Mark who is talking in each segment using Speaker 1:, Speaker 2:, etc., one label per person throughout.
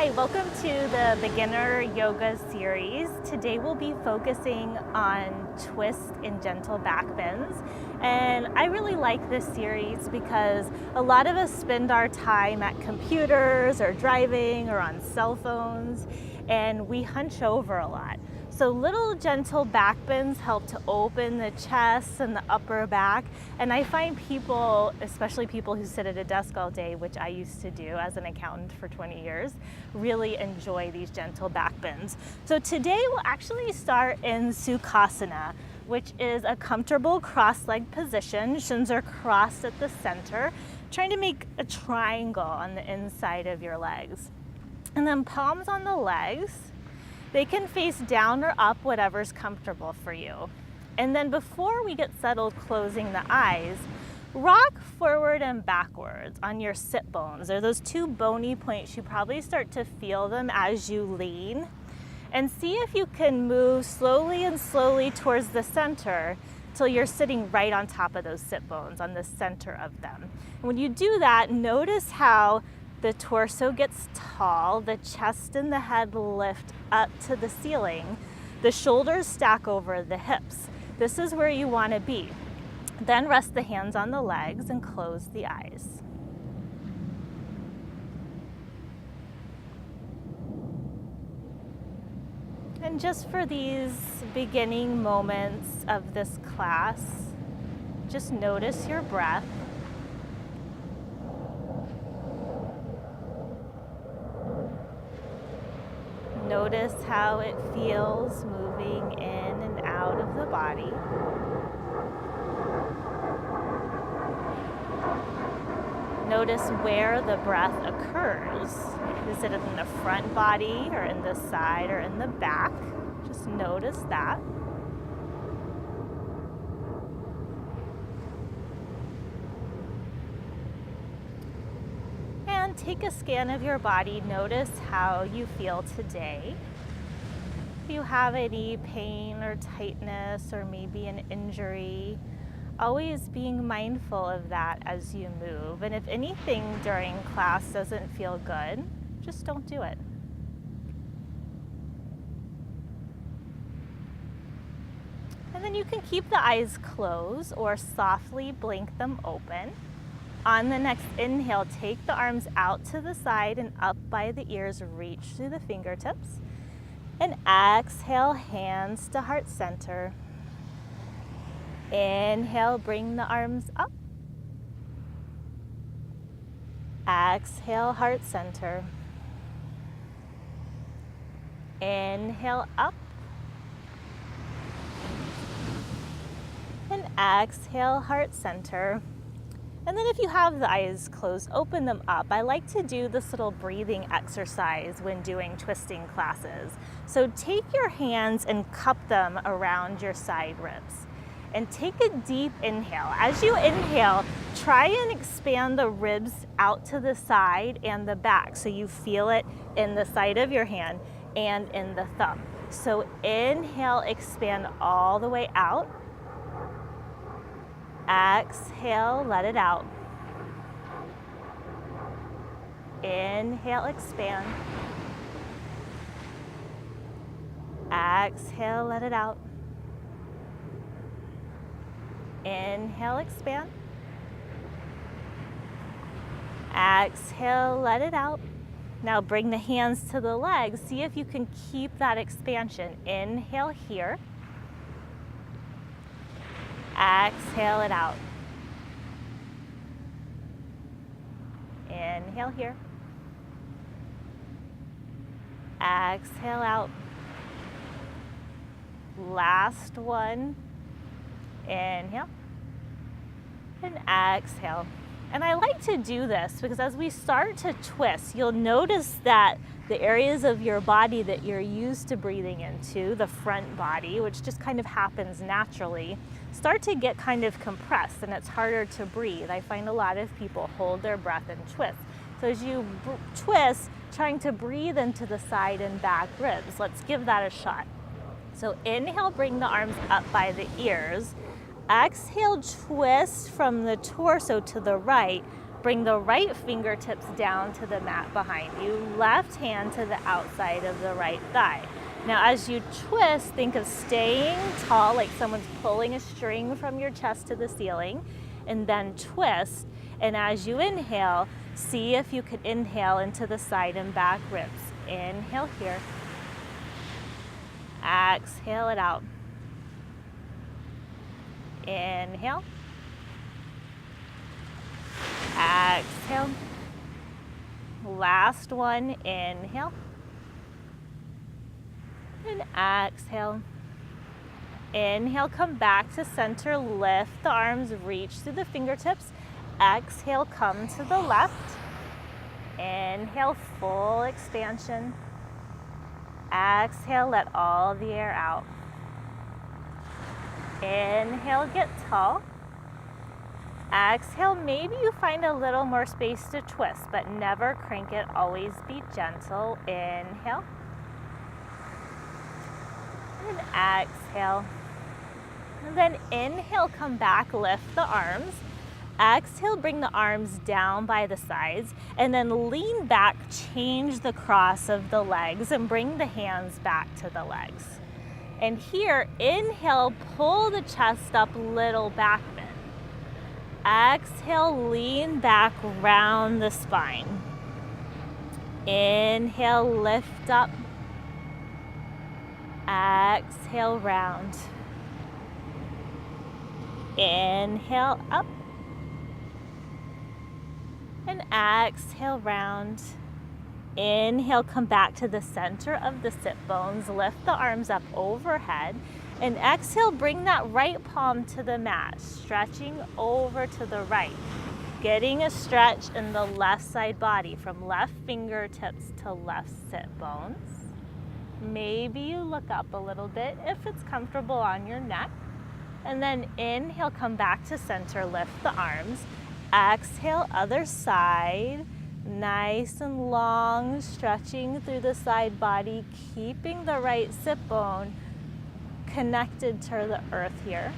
Speaker 1: Hi, welcome to the Beginner Yoga series. Today we'll be focusing on twist and gentle back bends. And I really like this series because a lot of us spend our time at computers or driving or on cell phones, and we hunch over a lot. So little gentle back bends help to open the chest and the upper back. And I find people, especially people who sit at a desk all day, which I used to do as an accountant for 20 years, really enjoy these gentle back bends. So today we'll actually start in Sukhasana, which is a comfortable cross-legged position. Shins are crossed at the center, trying to make a triangle on the inside of your legs. And then palms on the legs. They can face down or up, whatever's comfortable for you. And then before we get settled closing the eyes, rock forward and backwards on your sit bones. They're those two bony points. You probably start to feel them as you lean. And see if you can move slowly and slowly towards the center till you're sitting right on top of those sit bones, on the center of them. And when you do that, notice how the torso gets tall, the chest and the head lift up to the ceiling, the shoulders stack over the hips. This is where you want to be. Then rest the hands on the legs and close the eyes. And just for these beginning moments of this class, just notice your breath. Notice how it feels moving in and out of the body. Notice where the breath occurs. Is it in the front body or in the side or in the back? Just notice that. And take a scan of your body. Notice how you feel today. If you have any pain or tightness or maybe an injury, always being mindful of that as you move. And if anything during class doesn't feel good, just don't do it. And then you can keep the eyes closed or softly blink them open. On the next inhale, take the arms out to the side and up by the ears, reach through the fingertips. And exhale, hands to heart center. Inhale, bring the arms up. Exhale, heart center. Inhale, up. And exhale, heart center. And then if you have the eyes closed, open them up. I like to do this little breathing exercise when doing twisting classes. So take your hands and cup them around your side ribs. And take a deep inhale. As you inhale, try and expand the ribs out to the side and the back so you feel it in the side of your hand and in the thumb. So inhale, expand all the way out. Exhale, let it out. Inhale, expand. Exhale, let it out. Inhale, expand. Exhale, let it out. Now bring the hands to the legs. See if you can keep that expansion. Inhale here. Exhale it out. Inhale here. Exhale out. Last one. Inhale. And exhale. And I like to do this because as we start to twist, you'll notice that the areas of your body that you're used to breathing into, the front body, which just kind of happens naturally, start to get kind of compressed and it's harder to breathe. I find a lot of people hold their breath and twist. So as you twist, trying to breathe into the side and back ribs. Let's give that a shot. So inhale, bring the arms up by the ears. Exhale, twist from the torso to the right. Bring the right fingertips down to the mat behind you, left hand to the outside of the right thigh. Now as you twist, think of staying tall, like someone's pulling a string from your chest to the ceiling, and then twist. And as you inhale, see if you could inhale into the side and back ribs. Inhale here. Exhale it out. Inhale. Exhale. Last one, inhale. And exhale. Inhale, come back to center, lift the arms, reach through the fingertips. Exhale, come to the left. Inhale, full expansion. Exhale, let all the air out. Inhale, get tall. Exhale, maybe you find a little more space to twist, but never crank it, always be gentle. Inhale. And exhale. And then inhale, come back, lift the arms. Exhale, bring the arms down by the sides, and then lean back, change the cross of the legs, and bring the hands back to the legs. And here, inhale, pull the chest up, little back bend. Exhale, lean back, round the spine. Inhale, lift up. Exhale, round. Inhale, up. And exhale, round. Inhale, come back to the center of the sit bones. Lift the arms up overhead. And exhale, bring that right palm to the mat, stretching over to the right. Getting a stretch in the left side body from left fingertips to left sit bones. Maybe you look up a little bit if it's comfortable on your neck. And then inhale, come back to center, lift the arms. Exhale, other side. Nice and long, stretching through the side body, keeping the right sit bone connected to the earth here.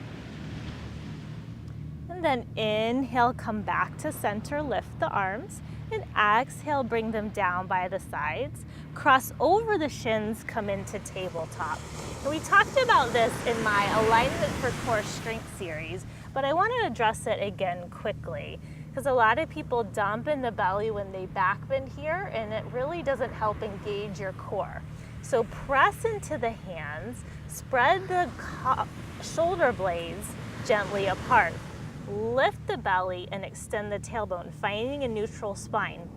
Speaker 1: And then inhale, come back to center, lift the arms. And exhale, bring them down by the sides. Cross over the shins, come into tabletop. And we talked about this in my Alignment for Core Strength series, but I want to address it again quickly because a lot of people dump in the belly when they back bend here, and it really doesn't help engage your core. So press into the hands, spread the shoulder blades gently apart. Lift the belly and extend the tailbone, finding a neutral spine.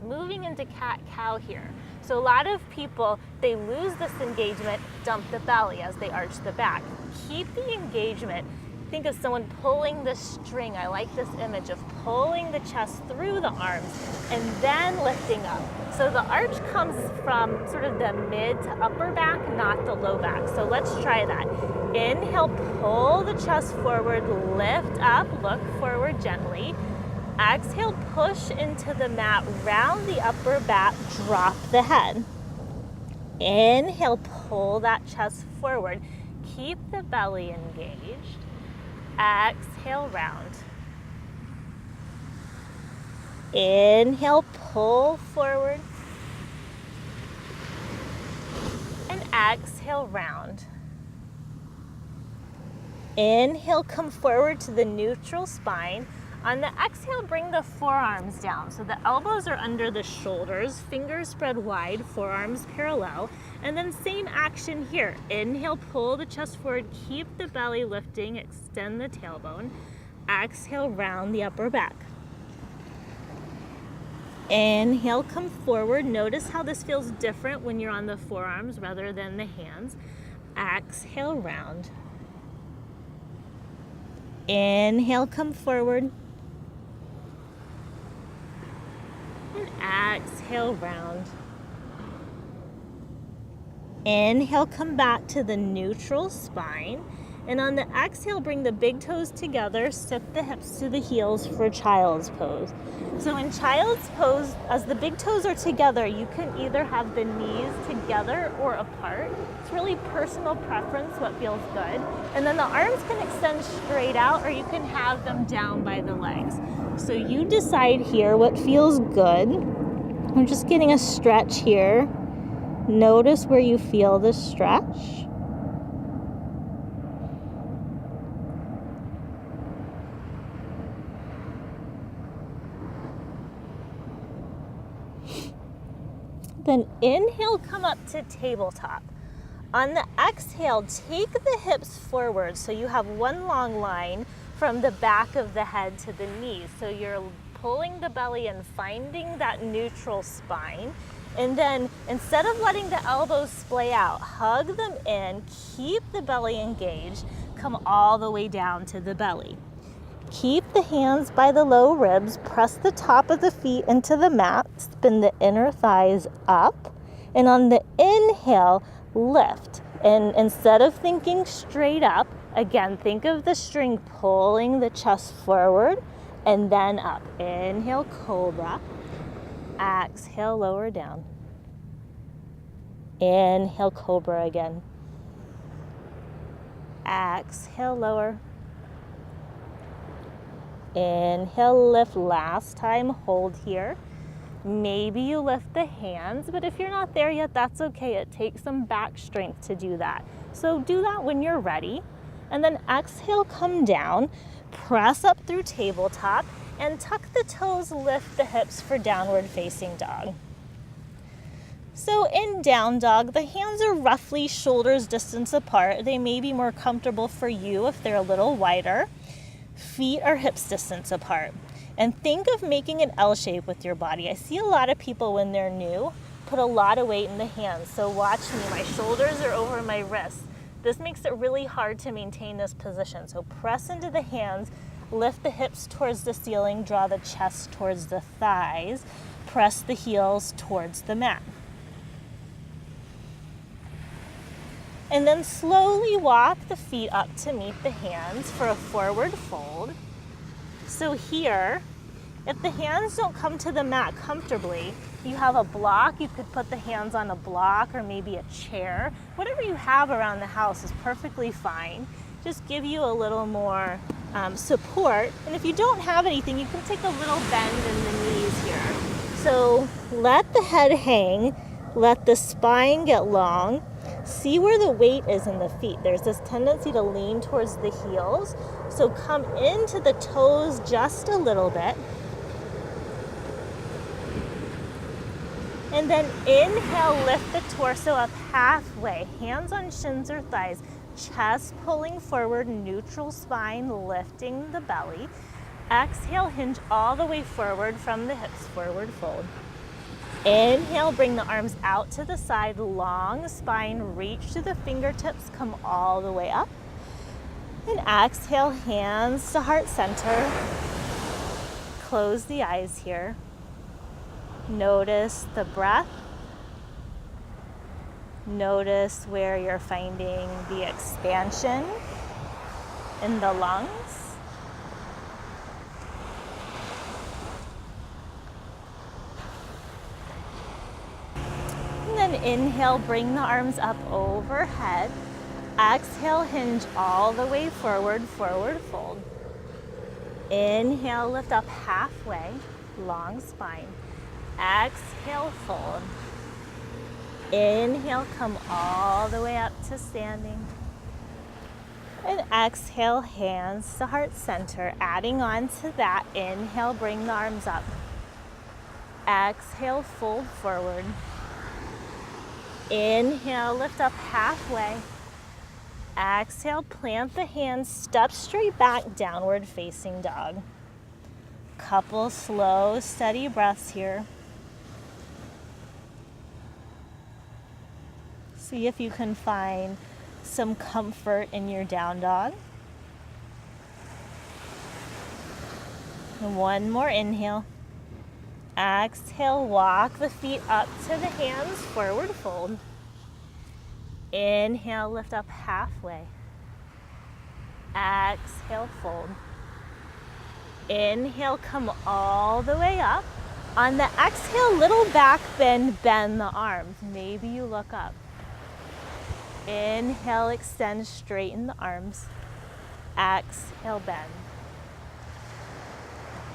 Speaker 1: Moving into cat-cow here. So a lot of people, they lose this engagement, dump the belly as they arch the back. Keep the engagement. Think of someone pulling the string. I like this image of pulling the chest through the arms and then lifting up. So the arch comes from sort of the mid to upper back, not the low back. So let's try that. Inhale, pull the chest forward, lift up, look forward gently. Exhale, push into the mat, round the upper back, drop the head. Inhale, pull that chest forward. Keep the belly engaged. Exhale, round. Inhale, pull forward. And exhale, round. Inhale, come forward to the neutral spine. On the exhale, bring the forearms down. So the elbows are under the shoulders, fingers spread wide, forearms parallel. And then same action here. Inhale, pull the chest forward, keep the belly lifting, extend the tailbone. Exhale, round the upper back. Inhale, come forward. Notice how this feels different when you're on the forearms rather than the hands. Exhale, round. Inhale, come forward. And exhale, round. Inhale, come back to the neutral spine. And on the exhale, bring the big toes together, step the hips to the heels for child's pose. So in child's pose, as the big toes are together, you can either have the knees together or apart. It's really personal preference, what feels good. And then the arms can extend straight out, or you can have them down by the legs. So you decide here what feels good. I'm just getting a stretch here. Notice where you feel the stretch. Then inhale, come up to tabletop. On the exhale, take the hips forward so you have one long line from the back of the head to the knees. So you're pulling the belly and finding that neutral spine. And then instead of letting the elbows splay out, hug them in, keep the belly engaged, come all the way down to the belly. Keep the hands by the low ribs, press the top of the feet into the mat, spin the inner thighs up, and on the inhale, lift. And instead of thinking straight up, again, think of the string pulling the chest forward and then up. Inhale, Cobra. Exhale, lower down. Inhale, Cobra again. Exhale, lower. Inhale, lift. Last time, hold here. Maybe you lift the hands, but if you're not there yet, that's okay. It takes some back strength to do that. So do that when you're ready. And then exhale, come down, press up through tabletop, and tuck the toes, lift the hips for downward facing dog. So in down dog, the hands are roughly shoulders distance apart. They may be more comfortable for you if they're a little wider. Feet are hips distance apart. And think of making an L shape with your body. I see a lot of people when they're new put a lot of weight in the hands. So watch me, my shoulders are over my wrists. This makes it really hard to maintain this position. So press into the hands, lift the hips towards the ceiling, draw the chest towards the thighs, press the heels towards the mat. And then slowly walk the feet up to meet the hands for a forward fold. So here, if the hands don't come to the mat comfortably, you have a block. You could put the hands on a block or maybe a chair. Whatever you have around the house is perfectly fine. Just give you a little more support. And if you don't have anything, you can take a little bend in the knees here. So let the head hang, let the spine get long. See where the weight is in the feet. There's this tendency to lean towards the heels. So come into the toes just a little bit. And then inhale, lift the torso up halfway. Hands on shins or thighs. Chest pulling forward, neutral spine, lifting the belly. Exhale, hinge all the way forward from the hips, forward fold. Inhale, bring the arms out to the side, long spine, reach to the fingertips, come all the way up. And exhale, hands to heart center. Close the eyes here. Notice the breath. Notice where you're finding the expansion in the lungs. And then inhale, bring the arms up overhead. Exhale, hinge all the way forward, forward fold. Inhale, lift up halfway, long spine. Exhale, fold. Inhale, come all the way up to standing. And exhale, hands to heart center. Adding on to that, inhale, bring the arms up. Exhale, fold forward. Inhale, lift up halfway. Exhale, plant the hands, step straight back, downward facing dog. Couple slow, steady breaths here. See if you can find some comfort in your down dog. And one more inhale. Exhale, walk the feet up to the hands, forward fold. Inhale, lift up halfway. Exhale, fold. Inhale, come all the way up. On the exhale, little back bend, bend the arms. Maybe you look up. Inhale, extend, straighten the arms. Exhale, bend.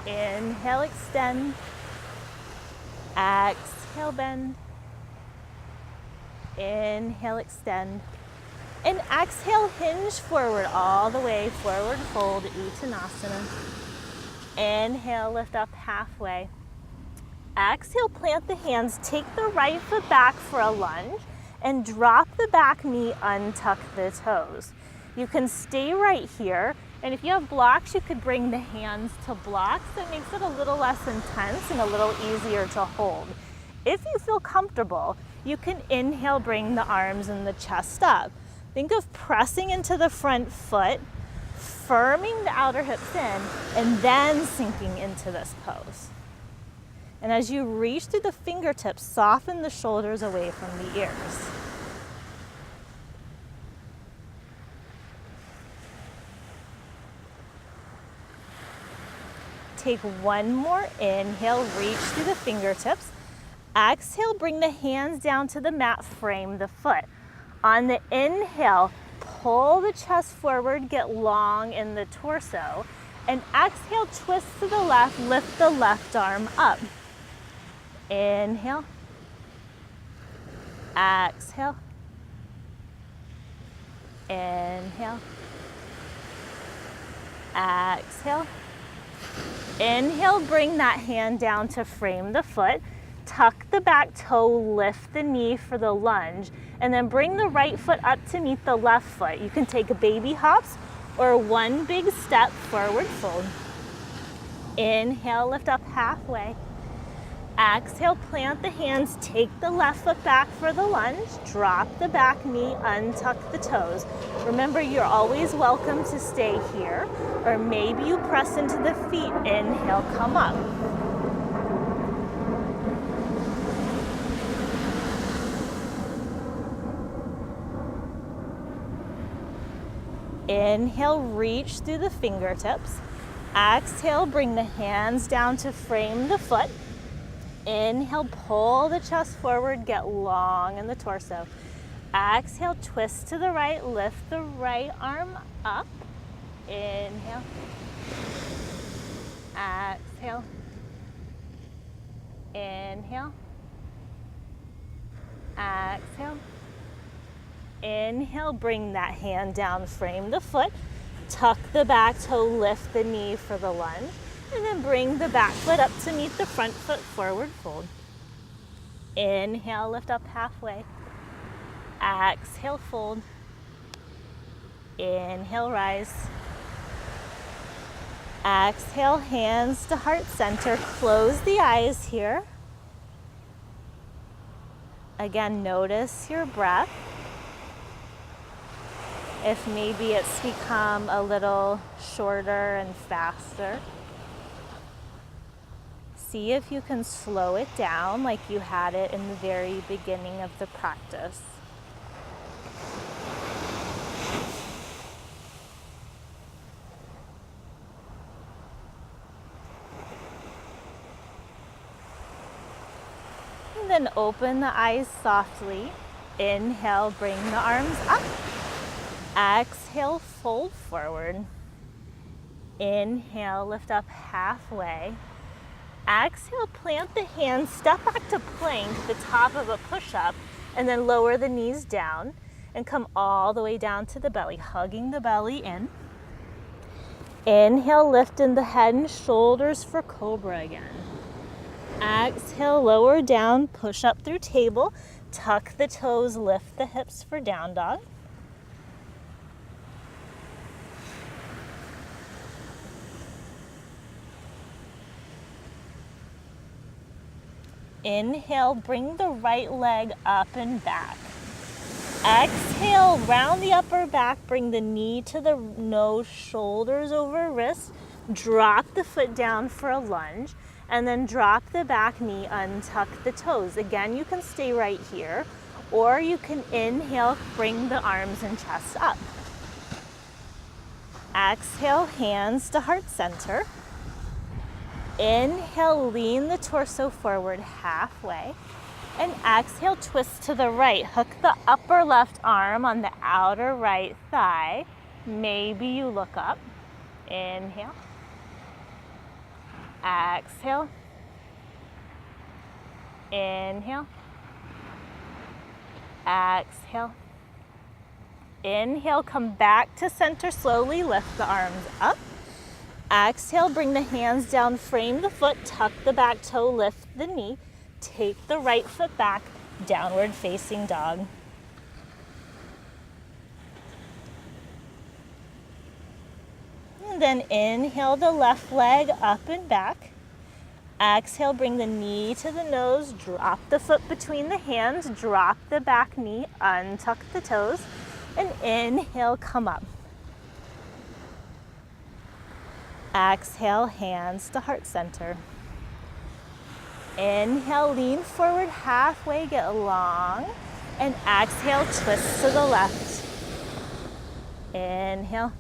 Speaker 1: Inhale, extend. Exhale, bend. Inhale, extend. And exhale, hinge forward all the way, forward fold, Uttanasana. Inhale, lift up halfway. Exhale, plant the hands, take the right foot back for a lunge, and drop the back knee, untuck the toes. You can stay right here, and if you have blocks, you could bring the hands to blocks. That makes it a little less intense and a little easier to hold. If you feel comfortable, you can inhale, bring the arms and the chest up. Think of pressing into the front foot, firming the outer hips in, and then sinking into this pose. And as you reach through the fingertips, soften the shoulders away from the ears. Take one more inhale, reach through the fingertips. Exhale, bring the hands down to the mat, frame the foot. On the inhale, pull the chest forward, get long in the torso. And exhale, twist to the left, lift the left arm up. Inhale. Exhale. Inhale. Exhale. Inhale, bring that hand down to frame the foot. Tuck the back toe, lift the knee for the lunge, and then bring the right foot up to meet the left foot. You can take baby hops or one big step, forward fold. Inhale, lift up halfway. Exhale, plant the hands, take the left foot back for the lunge, drop the back knee, untuck the toes. Remember, you're always welcome to stay here, or maybe you press into the feet. Inhale, come up. Inhale, reach through the fingertips. Exhale, bring the hands down to frame the foot. Inhale, pull the chest forward, get long in the torso. Exhale, twist to the right, lift the right arm up. Inhale. Exhale. Inhale. Exhale. Inhale, bring that hand down, frame the foot. Tuck the back toe, lift the knee for the lunge. And then bring the back foot up to meet the front foot, forward fold. Inhale, lift up halfway. Exhale, fold. Inhale, rise. Exhale, hands to heart center. Close the eyes here. Again, notice your breath. If maybe it's become a little shorter and faster, see if you can slow it down like you had it in the very beginning of the practice. And then open the eyes softly. Inhale, bring the arms up. Exhale, fold forward. Inhale, lift up halfway. Exhale, plant the hands, step back to plank, the top of a push-up, and then lower the knees down and come all the way down to the belly, hugging the belly in. Inhale, lift in the head and shoulders for Cobra again. Exhale, lower down, push up through table, tuck the toes, lift the hips for down dog. Inhale, bring the right leg up and back. Exhale, round the upper back, bring the knee to the nose, shoulders over wrist. Drop the foot down for a lunge, and then drop the back knee, untuck the toes. Again, you can stay right here, or you can inhale, bring the arms and chest up. Exhale, hands to heart center. Inhale, lean the torso forward halfway. And exhale, twist to the right. Hook the upper left arm on the outer right thigh. Maybe you look up. Inhale. Exhale. Inhale. Exhale. Inhale, come back to center, slowly lift the arms up. Exhale, bring the hands down, frame the foot, tuck the back toe, lift the knee. Take the right foot back, downward facing dog. And then inhale the left leg up and back. Exhale, bring the knee to the nose, drop the foot between the hands, drop the back knee, untuck the toes, and inhale, come up. Exhale, hands to heart center. Inhale, lean forward halfway, get long, and exhale, twist to the left. Inhale.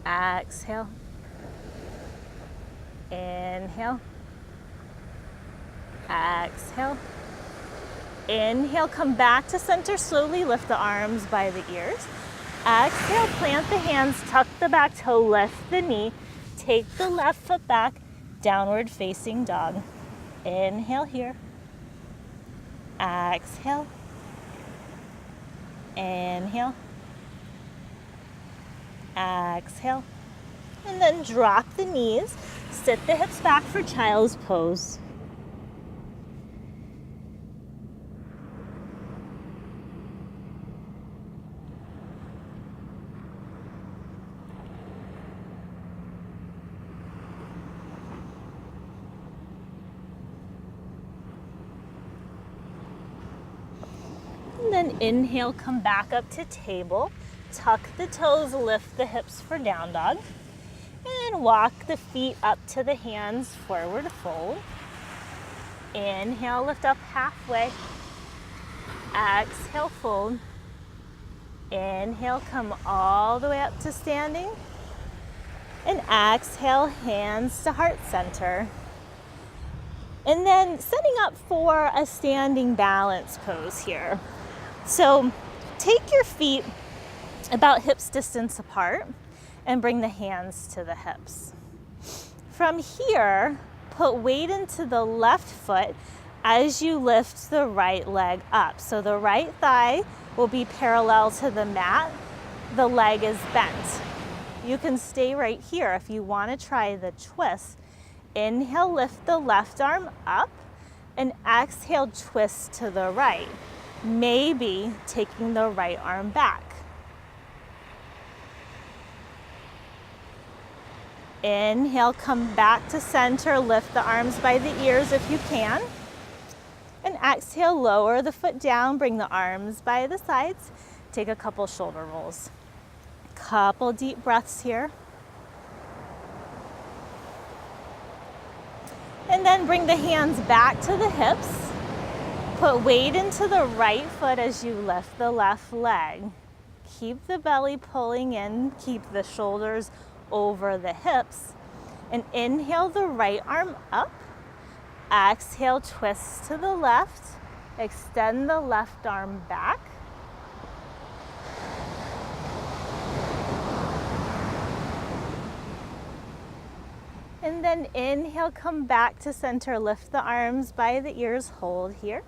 Speaker 1: Exhale. Inhale. Exhale. Inhale, come back to center, slowly lift the arms by the ears. Exhale, plant the hands, tuck the back toe, lift the knee, take the left foot back, downward facing dog. Inhale here. Exhale. Inhale. Exhale. And then drop the knees, sit the hips back for child's pose. And then inhale, come back up to table. Tuck the toes, lift the hips for down dog. And walk the feet up to the hands, forward fold. Inhale, lift up halfway. Exhale, fold. Inhale, come all the way up to standing. And exhale, hands to heart center. And then setting up for a standing balance pose here. So take your feet about hips distance apart and bring the hands to the hips. From here, put weight into the left foot as you lift the right leg up. So the right thigh will be parallel to the mat. The leg is bent. You can stay right here if you want to try the twist. Inhale, lift the left arm up, and exhale, twist to the right. Maybe taking the right arm back. Inhale, come back to center, lift the arms by the ears if you can. And exhale, lower the foot down, bring the arms by the sides. Take a couple shoulder rolls. Couple deep breaths here. And then bring the hands back to the hips. Put weight into the right foot as you lift the left leg. Keep the belly pulling in, keep the shoulders over the hips. And inhale the right arm up. Exhale, twist to the left. Extend the left arm back. And then inhale, come back to center, lift the arms by the ears, hold here.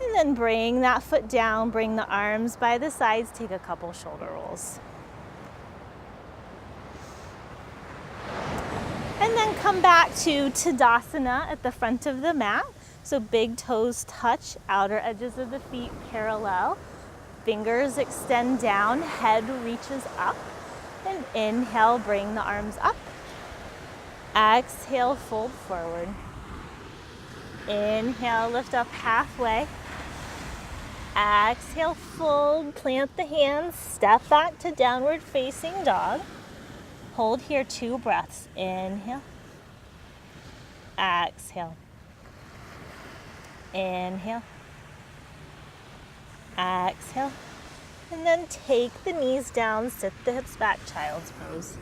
Speaker 1: And then bring that foot down, bring the arms by the sides, take a couple shoulder rolls. And then come back to Tadasana at the front of the mat. So big toes touch, outer edges of the feet parallel. Fingers extend down, head reaches up. And inhale, bring the arms up. Exhale, fold forward. Inhale, lift up halfway. Exhale, fold, plant the hands, step back to downward facing dog. Hold here 2 breaths. Inhale. Exhale. Inhale. Exhale. And then take the knees down, sit the hips back, child's pose.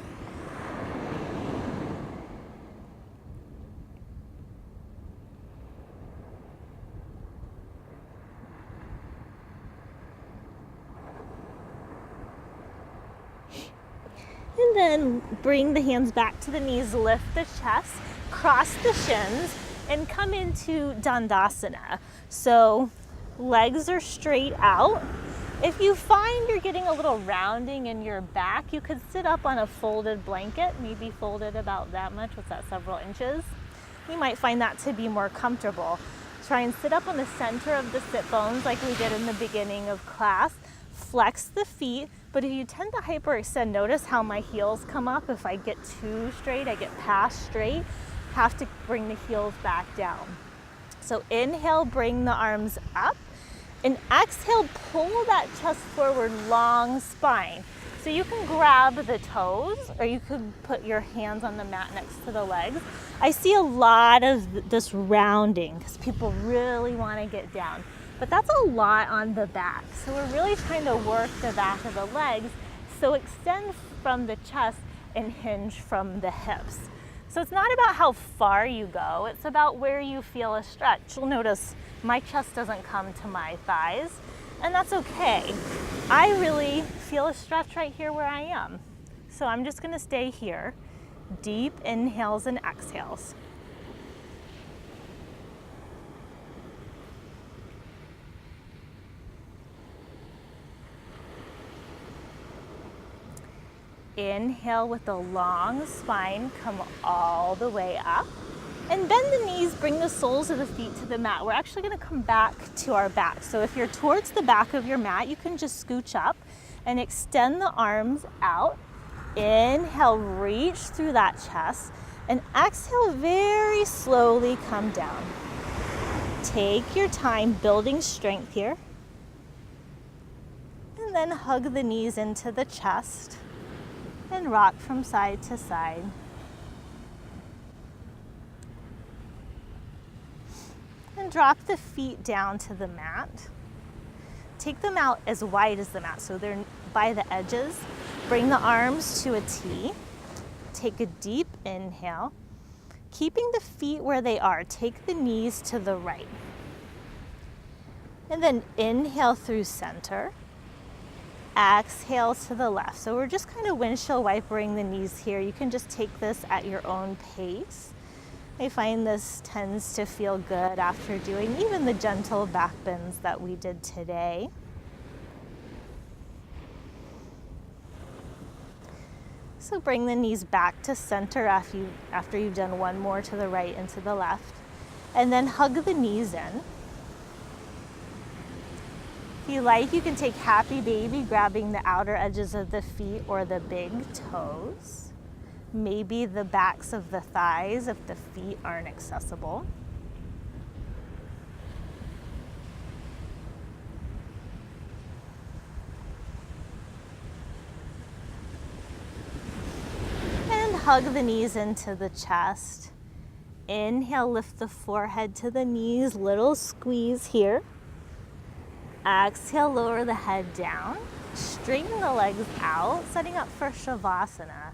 Speaker 1: And then bring the hands back to the knees, lift the chest, cross the shins, and come into Dandasana. So legs are straight out. If you find you're getting a little rounding in your back, you could sit up on a folded blanket, maybe folded about that much, what's that, several inches? You might find that to be more comfortable. Try and sit up on the center of the sit bones like we did in the beginning of class. Flex the feet, but if you tend to hyperextend, notice how my heels come up. If I get too straight, I get past straight, have to bring the heels back down. So inhale, bring the arms up. And exhale, pull that chest forward, long spine. So you can grab the toes or you could put your hands on the mat next to the legs. I see a lot of this rounding because people really want to get down, but that's a lot on the back. So we're really trying to work the back of the legs. So extend from the chest and hinge from the hips. So it's not about how far you go, it's about where you feel a stretch. You'll notice my chest doesn't come to my thighs, and that's okay. I really feel a stretch right here where I am. So I'm just gonna stay here. Deep inhales and exhales. Inhale with a long spine, come all the way up. And bend the knees, bring the soles of the feet to the mat. We're actually gonna come back to our back. So if you're towards the back of your mat, you can just scooch up and extend the arms out. Inhale, reach through that chest. And exhale, very slowly come down. Take your time building strength here. And then hug the knees into the chest and rock from side to side. And drop the feet down to the mat. Take them out as wide as the mat, so they're by the edges. Bring the arms to a T. Take a deep inhale. Keeping the feet where they are, take the knees to the right. And then inhale through center. Exhale to the left. So we're just kind of windshield wipering the knees here. You can just take this at your own pace. I find this tends to feel good after doing even the gentle back bends that we did today. So bring the knees back to center after you've done one more to the right and to the left. And then hug the knees in. If you like, you can take happy baby, grabbing the outer edges of the feet or the big toes. Maybe the backs of the thighs if the feet aren't accessible. And hug the knees into the chest. Inhale, lift the forehead to the knees, little squeeze here. Exhale, lower the head down. Straighten the legs out, setting up for Savasana.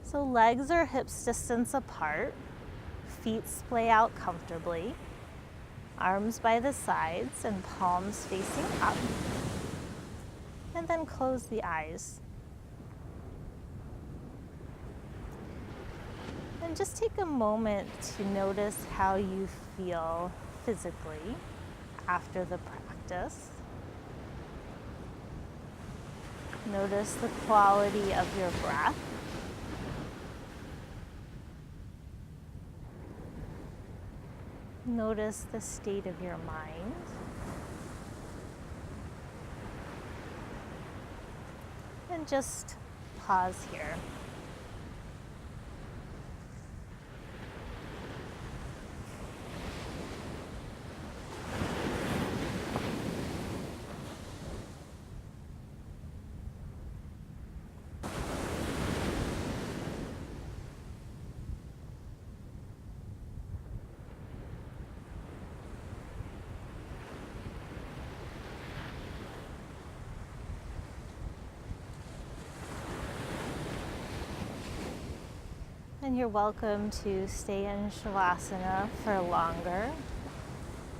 Speaker 1: So legs are hips distance apart, feet splay out comfortably, arms by the sides and palms facing up. And then close the eyes. And just take a moment to notice how you feel physically after the practice. Notice the quality of your breath. Notice the state of your mind. And just pause here. And you're welcome to stay in Savasana for longer.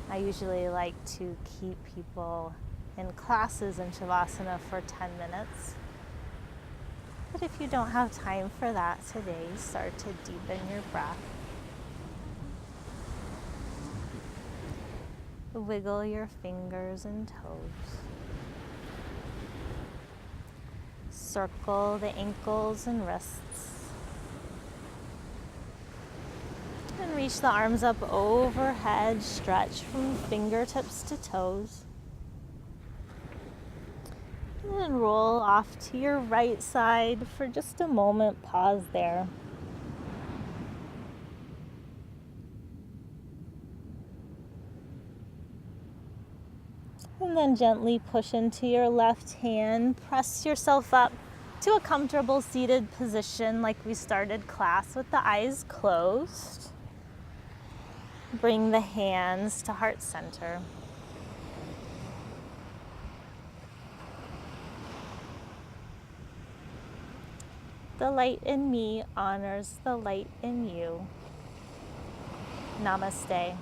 Speaker 1: I usually like to keep people in classes in Savasana for 10 minutes. But if you don't have time for that today, start to deepen your breath. Wiggle your fingers and toes. Circle the ankles and wrists. And reach the arms up overhead, stretch from fingertips to toes. And then roll off to your right side for just a moment. Pause there. And then gently push into your left hand. Press yourself up to a comfortable seated position like we started class with the eyes closed. Bring the hands to heart center. The light in me honors the light in you. Namaste.